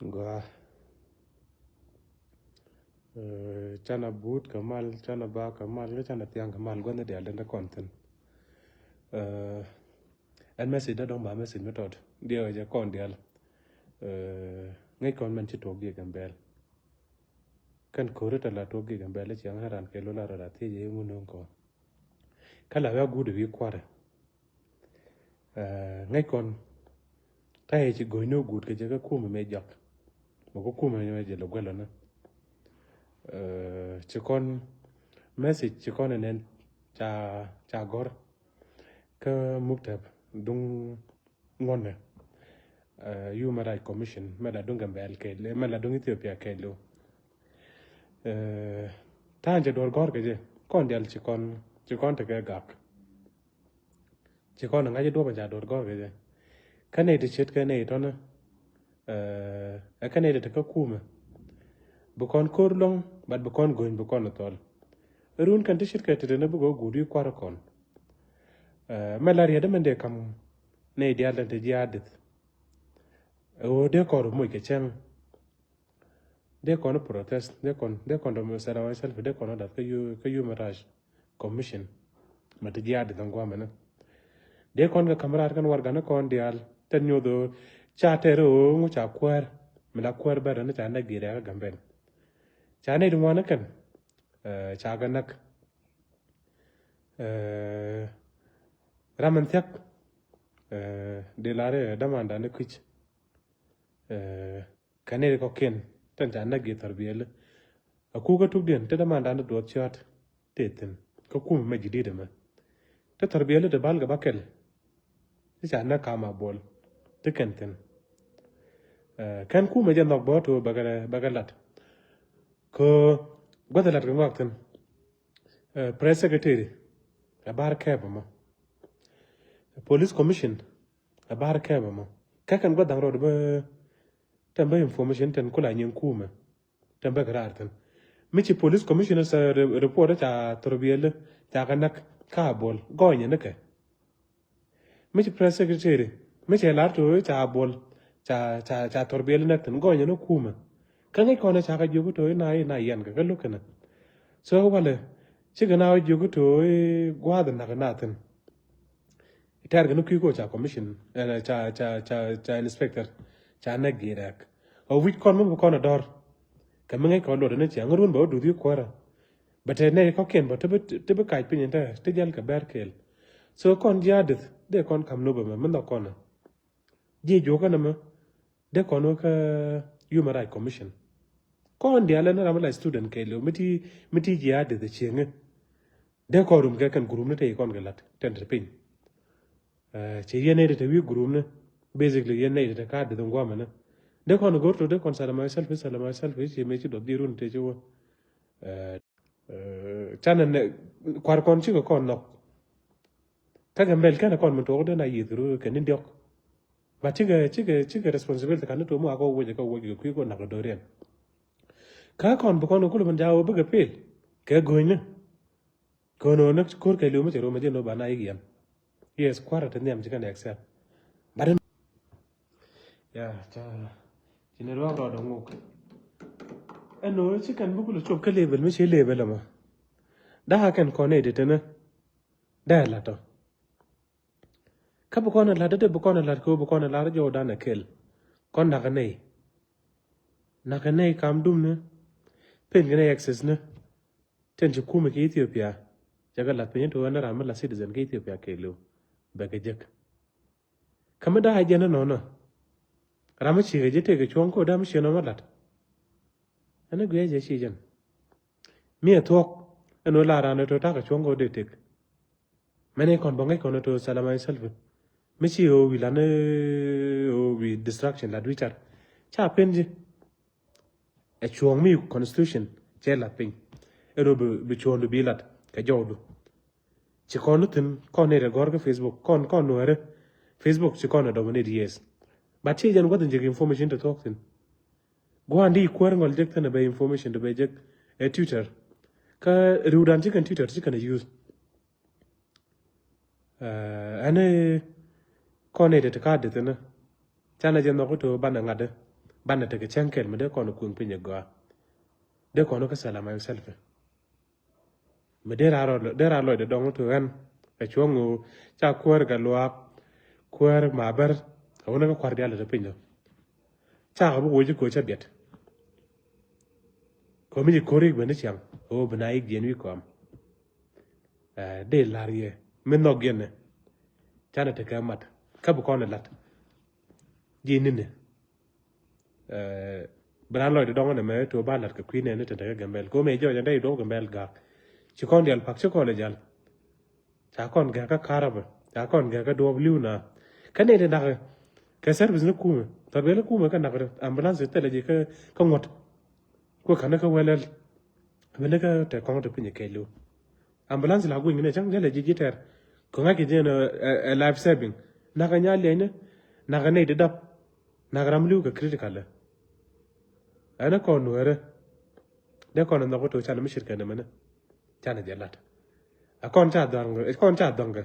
Gua chana boot kamal chana ba kamal chana tiang kamal gua na dia lenda content and message da dong ba message method dia ja kon dia ngai kon man chi to gi gambel kan ko reta la to gi gambel chi ang haran ke lo la ra ti ye ngun ko kala ga gudu wi kware ngai kon tai chi go no gud ke ja ku me jak mo ko ku me je lo gwela na chỉ con message chỉ con nên cha gor cái mục tập dung ngon nè human rights commission mà là dung gambel cái lệ mà là dung Ethiopia cái lo ta anh đồ gor cái gì con đial chỉ con thực cái gạc chỉ con là ngay đồ bây giờ đồ gor cái gì cái này thì chết cái này đó nè cái này thì cái cú mà bukan korlong bad bukan goin bukan atol run kan tishir ka tede bugo gudi kwara kon malaria de mende kam ne dia la de jiadet o de kor mo ke chen de kon protest de kon do sara wa self de kon da ka yu maraj commission ma de jiadet ngwa mena de kon ga kamrar kan warga na kon dial ten nyodo cha tero ngo cha kwar mala kwar ba na cha na gira gamben chane dumana kan chaganak ramantyak delare damanda ne kuch kane ko ken tan jana gi tarbiyel aku ga tugden te damanda ne dot chat teten ko kum me jidide ma te tarbiyel de balga bakel te jana kama bol te kenten kan ku me janok boto bagalat ko godalat ko waktan press secretary abar kebama police commission abar kebama kakan godang road ba tamba information ten kula nyen kuma tamba garartan michi police commissioner sa report ta torbiyel ta kanak kabol gonya nake michi press secretary michi larto ta bol ta torbiyel naktan gonya no kuma kangai kona chaka jugu to na yan ka lukana so wala chiga na jugu to gwada na natin itar ga nuki ko cha commission cha inspector cha na girak o wit kon mo kon dor kamangai ko lo ne chi angrun ba du di kwara bate ne ko ken ba te kai pin ta te jal ka berkel so kon jadet de kon kam no ba man da kon ji joga na ma de kon ka human rights commission kon dia la na ramala student ke lo miti jia de chenge de ko rum ke kan gurum ne te kon galat ten pin che yene de wi gurum ne basically yene de ka de ngwa mana de kon gorto de kon sala myself che me chi do dirun te jo chanan ne kwar kon chi ko kon no ka gambel kana kon mo to de na yidru ke ni diok ba chiga responsibility kan to mo ako wo ko na ko dorian ka kon bu kon ko ban jawo bu ga pel ke goyne kono nak kor ke lu mo jero me no bana yiyan yes kwara tan yam chikan accept bare ya cha jinero ro do nguk eno chikan bu ko chop ke level me che level ma da kan ko ne de tana da la to ka bu kon la de bu kon la ko bu kon la jo da na kel kon da na kam dum ne pen gane access ne ten ji kuma ke Ethiopia jaga la pen to na ramala citizen ke Ethiopia ke lo baga jek kama da haje na no rama ci ga jete ga chon ko da mu shi no malat ana ga je shi jan mi tok ano la rana to ta ga chon ko de tek mane kon bangai kon to salama self mi ci o wilane o wi distraction la twitter cha penji a chuang mi constitution che la ping ero be chuang du bilat ka jodu ci kon tin kon ne gor ga facebook kon no re facebook ci kon do ne yes ba ci jan wadin je information to talk tin go andi kwar ngol jek tan be information to be jek e twitter ka rudan ci kan twitter ci kan use ane kon ne de ka de tan chana jan no to bana ngade ban ta ke chen kel me de kon ku pin go de kon ka sala ma yourself me de ra lo de dong to ran ka chongo cha kwar ga lo kwar ma bar ka wona ka kwar dia le pin cha ga bu wo ji ko cha bet ko mi ko ri ben chang o bna ik gen wi kom de larie me no gene chana te ka mat ka bu kon lat ji ni ne bra lo de dong ne me to ba lat ka queen ne te ga gambel ko me jo ja dai do gambel ga ci kon dial pak ci ko le jal cha kon ga ka karaba cha kon ga ka do liu na ka ne de da ka service ne kuma ta bele kuma ka na ka ambulance te le ji ka ngot ko kana ka welel bele ka te kon te pinye ke lu ambulance la go ngine chang le ji ter ko nga ke je no life saving na ka nya le ne na ka ne de dap na gram liu ka critical le ana kon were de kon na ko to cha na mi shirka ne mena chana jalat a kon cha danga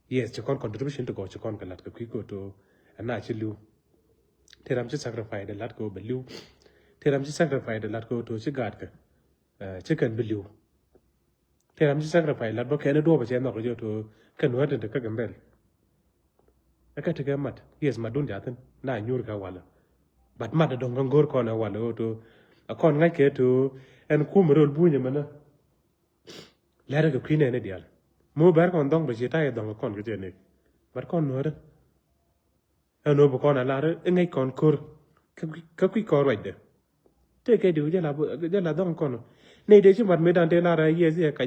yes to kon contribution to go to kon kalat ko ko to ana chilu teram chi sacrifice de lat ko beliu teram chi sacrifice de lat ko to chi gad ka chicken beliu teram chi sacrifice lat bo kene do ba chen no ko to kan wa de ka gambel aka te ga mat yes madun jatan na nyur ka wala bat mat do ngor ko na wala to a kon ngai ke to en kumrol bunya mana lere ko queen ne dial mo bar kon dong be jita e dong kon ke ne bar kon no re no bo kon ala re ngai kon kur ka ki kor wai de te ke du ja la dong kon ne de chi mat me dan te na ra ye ka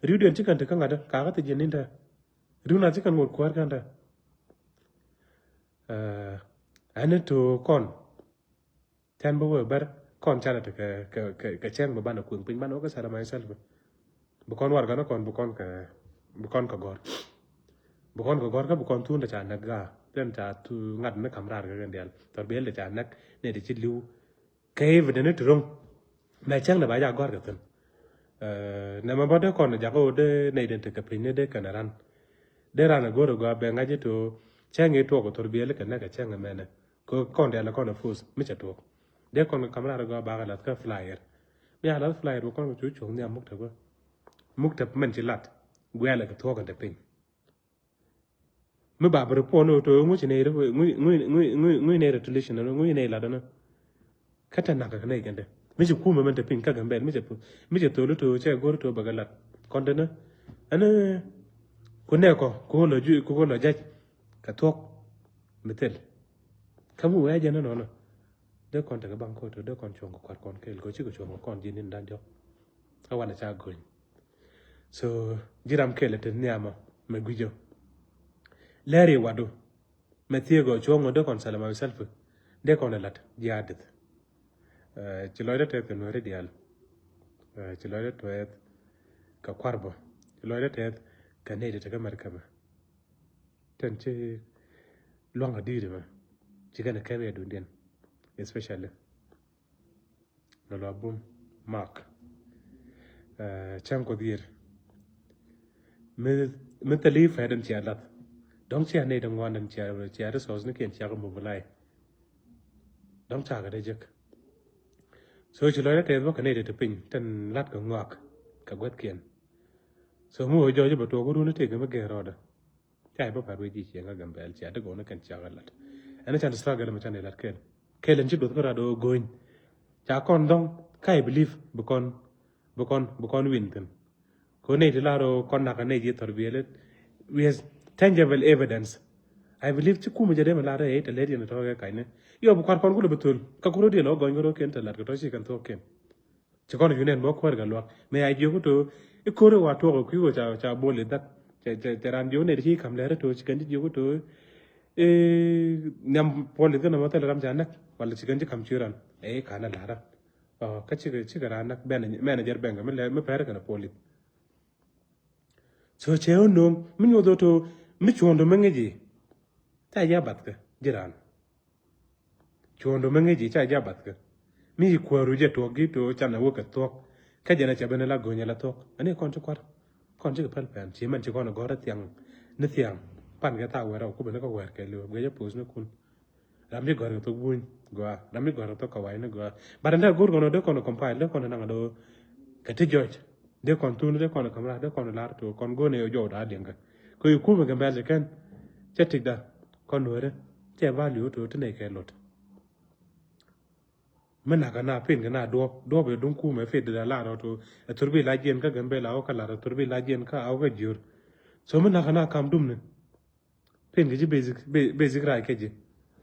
riu den chi kan te ka ngada ka te jenin da riu na chi kan ngor kwar kan da ane to kon tan bo bar kon chala te ka chen bo ban ko pin ban o ka sara mai self bukan warga no kon bukan ka gor ka bukan tu nda cha nak ga ten cha tu ngat na kamrar ga gendial tor bel de cha nak ne de chilu kay vede ne trung na chang na ba ja gor ga ten na ma bodo kon ja go de ne den te ka pin ne de kanaran de ran go ro ga be ngaje to chang e to ko tor bel ka na ka chang me ne ko kon de la kon fus mi cha to de kon kamrar ga ba ga la ka flyer mi ala flyer ko kon chu chung ne amuk ta go mukta man ci lat gwela ka to kan te pin me ba bro pono to ngu ci ne re ngu ne retulation no ngu ne la dana kata na ka ne gande mi ci kuma man te pin ka gambe mi ci to lu to che gor to bagalat kon dana ana ko ne ko lo jaj ka to metel kamu wa jana no de kon ta ka bang ko to de kon chong ko kon kel ko ci ko chong kon jinin dan jo awana cha goñ so jiram kele te niama me gujo leri wadu me tiego chongo de kon salama self de kon lat jiadet ci loyde te no redial ci loyde to et ka kwarbo ci loyde te ka neede te ka markaba ten ci longa dire ma ci gana kabe du den especially no lo bum mark cham ko dir me tali faden ci alat donc ci ane dang wan ci ara sos ne ken ci aga mo bulay donc ta ga de jek so ci loyde te bo ka ne de pin ten lat ko ngak ka gwat ken so mo jojo ba to ko dun te ga ma ge roda tay ba parwe ji ci nga gambel ci ada go ne ken ci aga lat ana chan struggle ma chan lat ken kelen ci do ko rado goñ cha kon dong kai believe bukon winten ko ne de laro kon na ne ji torbielet with tangible evidence I believe ci kuma jade ma lara e te ledi na to ga kaine yo bu kon ko betul ka ko de no gon ro ken te lar ko to ci kan to ken ci kon yunen bo ko ga lo me ay jogo to e ko ro wa to ko ko cha bole dat te ran yo ne ci kam lere to ci kan di jogo to e nyam pole de na ma te ram janak wala ci kan di kam ci ran e kana lara ka ci ga ranak manager benga me pere kana poli so cheo no min yodo to mi chondo mengeji ta ya batka jiran chondo mengeji ta ya batka mi kwaru je to gi to chana wo ka to ka jana cha bana la gonya la to ani kon to kwar kon ci pal pan ci man ci kon go ra tiang ne tiang pan ga ta wera ko bana ko wer ke lo ga ya pos ne kun ramje gor to buin go ramje gor to ka wai na go baranda gor gono de kono compile de kono na do kati George de kon tunu de kono kamera de kono lar to kon go ne yo da denga ko yu kuma gambe je kan chetik da kon wore che value to ne ke lot mena kana pin kana do be dun kuma fe da la to turbi la jen ka gambe la o kala turbi la jen ka au ga jur so mena kana kam dum ne pin ge basic ra ke je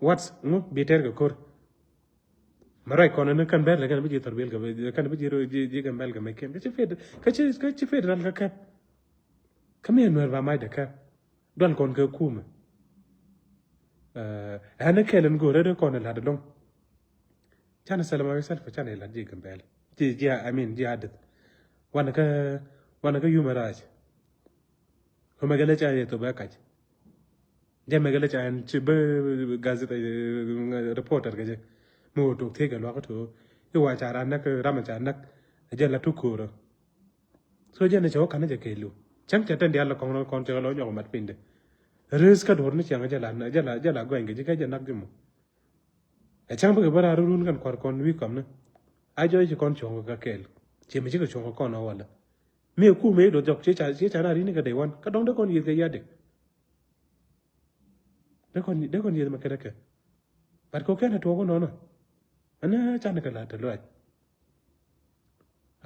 what's no better ga kor marai kono ne kan ber kan biji torbil ga kan biji ro ji ga mel ga me kem ka ci fe ran ka kam yen mer va mai da ka don kon ga kuma ana kelen go re kono la dong chana salama wisal fa chana la ji ga mel ji amin ji adat wana ka yumaraj ko magala cha ye to ba ka je magala cha an ci ba gazeta reporter ga je mo to te ga lo ka to yo wa cha ran nak ram cha nak je la tu ko ro so je ne cho kan je ke lu chang cha tan dia la kon cha lo nyo mat pinde res ka dor ni chang je la go nge je ka je nak ge mo e chang ba ga bara run kan kon wi kam na a jo ji kon chong ga kel che me ji ga chong kon na wala me ku me do jok che cha na ri ni ga de wan ka dong de kon yi ga ya de kon yi ma ka par ko ken to ko no no ana cha na ka la ta lo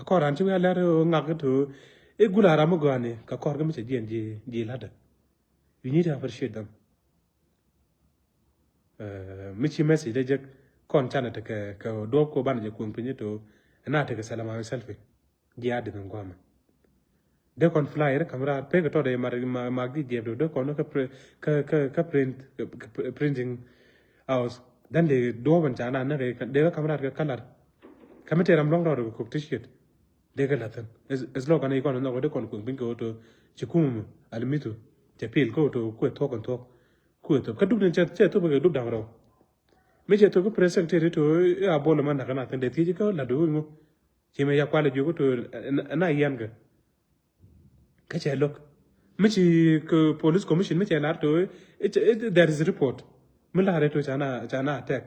a ko ran chi ya la ro ngak to e gula ra mo ga ne ka kor ga me che ji la da you need to appreciate them michi message de jek kon cha na ta ka do ko ban je kun pinyi to na ta ka salama selfie ji ade ngwa de kon flyer camera pe to de magi je do kon ka printing aus dan de do ban cha na de camera ka color kamete ram long ro ko t-shirt de ga latan es lo kan ikon no de kon kun bin ko to chikum almitu te pil ko to ku to ka dub den che to ba dub dang ro me che to ko present te to a bolo man na kana ten de ti ko la do ngo chi me ya kwale ju ko to na yan ga ka che lok me chi ko police commission me che lar to there is a report me la to chana attack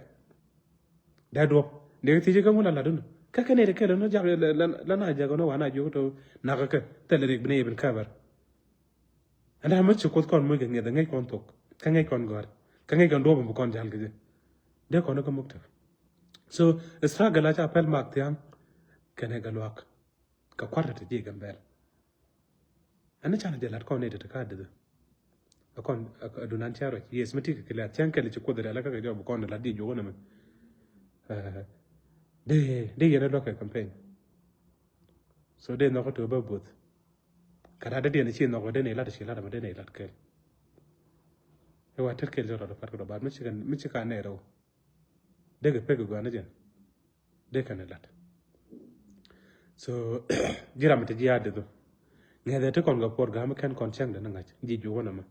da do de ti ko la dun ka ne de kelo no ja la na ja no wana ju to na ka tele rik bne ibn cover ana ma chi ko kon mo ga ne da ngai kon tok ka ngai kon gor ka ngai kon do mo kon jal ge de kon ko mukta so struggle cha pel mak tiam kene galwak ka kwarta te ji gambel ana chana de lat kon ne de ka de akon adunan charo yes meti ke la tian kele ko de la ka ga mo kon la di jo na me de yana local campaign so de no ko to ba but kada de ne chi no ko de ne la de chi la de ne la ke e wa ter ke jo ro far ko ba mi chi ka ne ro de ke pe go na jen de kan la so jira mate ji ade do ne de te kon go por ga ma kan kon chang de na ngach ji jo na ma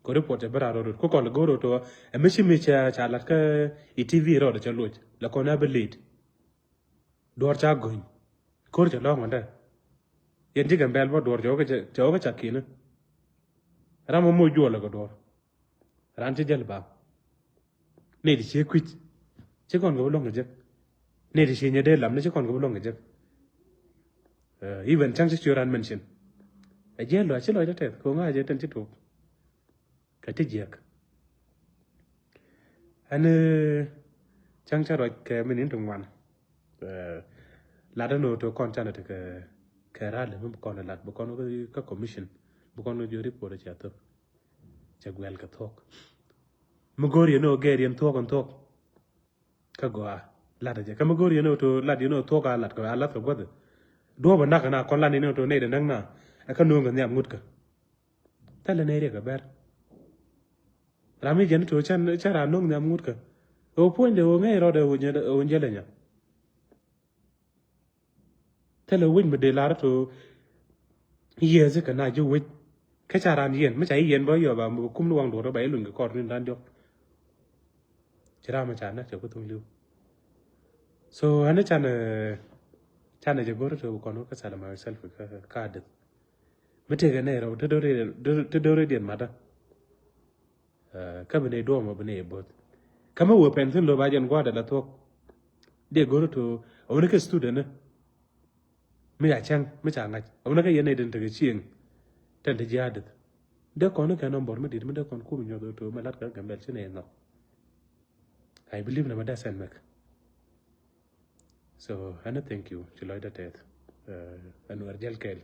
ko report e bara ro ko kon go ro to e mi cha la ka i tv ro de cha loj la ko na be lead door cha goin kor cha lo nganda yen ji gambel bo door jo ga cha kina ramo mo jo la go door ran ci jël ba ne di ci kwit ci kon go lo nga jek ne di ci nya de lam ne ci kon go lo nga jek even chang ci ran mention a je lo ci lo ja te ko nga je tan ci to ka ti jek an chang cha ro ke minin tung wan la da no to kon cha na te ke ra le bu kon la bu kon ka commission bu kon jo report cha to cha gwel ka thok mugori no geri en thok on thok ka go la da je ka mugori no to la di no thok a lat ko a lat ko god do ba na kon la ni no to ne de nang na ka no ga nyam ngut ka ta le ne re ga ber rami jen to cha ra no nyam ngut ka o point de o ngai ro de o nje le nya ta le win me de la to ye ze ka na ju wit ka cha ran yen ma chai yen bo yo ba mu kum luang do ro ba lun ga kor ni dan jok chira ma cha na che ko tung liu so ana cha na je go to ko no ka sala ma self ka de mete ga ne ro to do re den ma da ka bene do ma bene bo kama wo pensin lo bajen gwada la tok de goro to awne ke student ne mi ya chang mi cha ngach awne ke yene den te chieng ten de jadet de kono ke nombor me dit me de kon ku mi nyodo to me lat ka gambel chine no I believe na mada sen mek so ana thank you chiloida tet anwar jel kel